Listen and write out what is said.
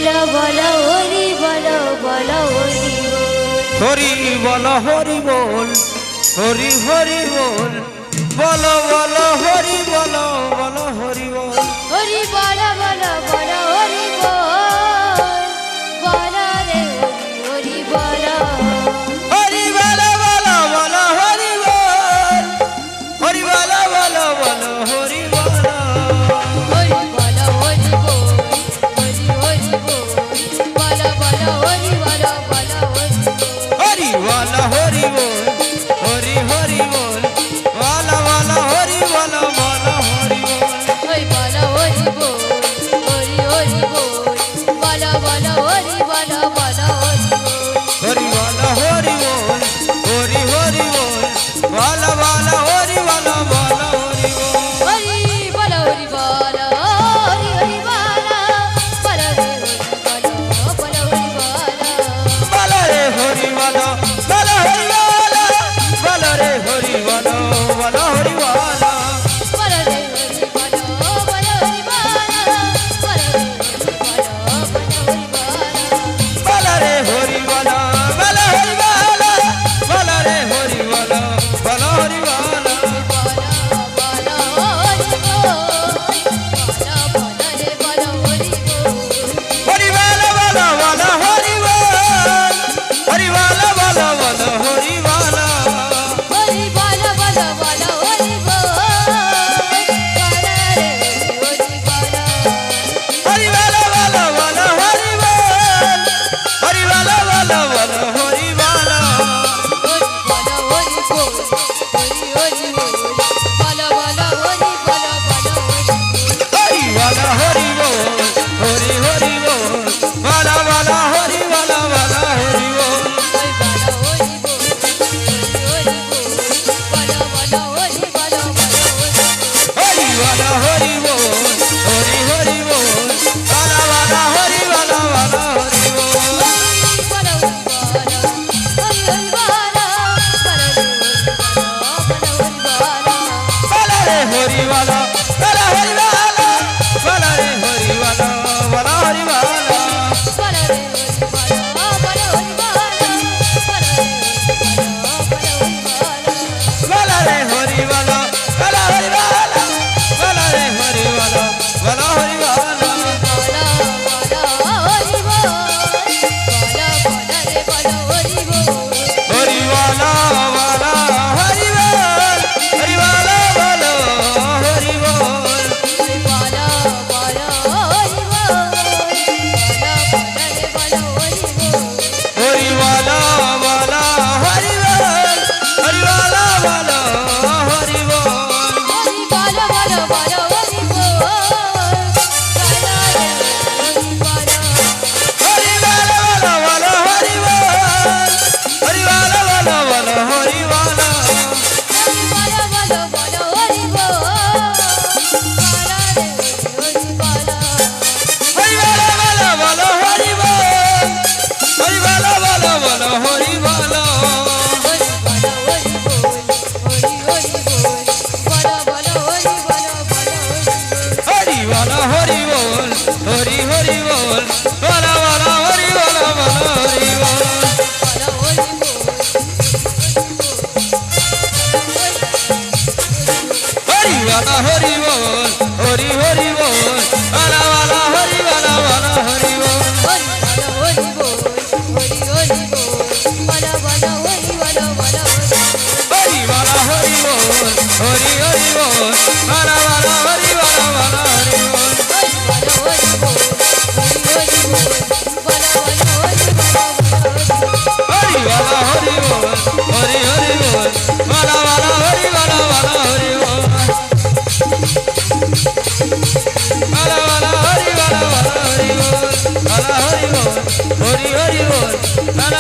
বলো বলো হরি বলো বলো হরি বলো হরি বল হরি হরি বল বলো বলো হরি বলো বলো হরি বল হরি বলো বলো বলো হরি বলো রে হরি বলো হরি বলো বলো বলো হরি বল হরি বলো বলো বলো হরি বলো হরি বলো হরি হরি বলো বলো হরি বলো বলো হরি বলো হরি বল হরি হরি বল বলো বলো হরি বলো বলো হরি বল হরি বলো হরি হরি বলো বলো হরি বলো বলো হরি বলো হরি বল হরি হরি বল বলো বলো হরি বলো বলো হরি বল হরি বলো হরি বলো হরি হরি বলো বলো রে হরি বলো বলো হরি বলো বলো রে হরি বলো বলো রে হরি বলো বলো হরি বলো বলো রে হরি বলো বলো হরি বলো বলো রে হরি বলো বলো হরি বলো বলো রে হরি বলো বলো হরি বলো হরি বলো বলো বলো হরি বল হরি বলো বলো বলো হরি বলো হরি বলো বলো বলো হরি বল হরি বলো বলো বলো হরি বলো হরি বলো হরি বল হরি হরি বল বলো বলো হরি বলো বলো হরি বল হরি বলো হরি বল হরি হরি বল বলো বলো হরি বলো বলো হরি বল বলো রে হরি বলো বলো হরি বলো বলো রে হরি বলো বলো হরি বলো বলো রে হরি বলো বলো হরি বলো বলো রে হরি বলো বলো হরি বলো হরি বলো বলো হরি বল হরি বলো বলো হরি বল হরি বলো বলো হরি বল হরি বলো বলো হরি বল হরি বলো বলো বলো হরি বল হরি বলো বলো বলো হরি বলো হরি বলো বলো বলো হরি বল হরি বলো বলো বলো হরি বলো হরি বলো হরি বল হরি হরি বল বলো বলো হরি বলো বলো হরি বল হরি বলো হরি বল হরি হরি বল বলো বলো হরি বলো বলো হরি বল হরি বলো হরি বল হরি হরি বল বলো বলো হরি বলো বলো হরি বল হরি বলো হরি বল হরি হরি বল বলো বলো হরি বলো বলো হরি বল বলো বলো হরি বলো বলো হরি বল বলো হরি বল হরি হরি বল বলো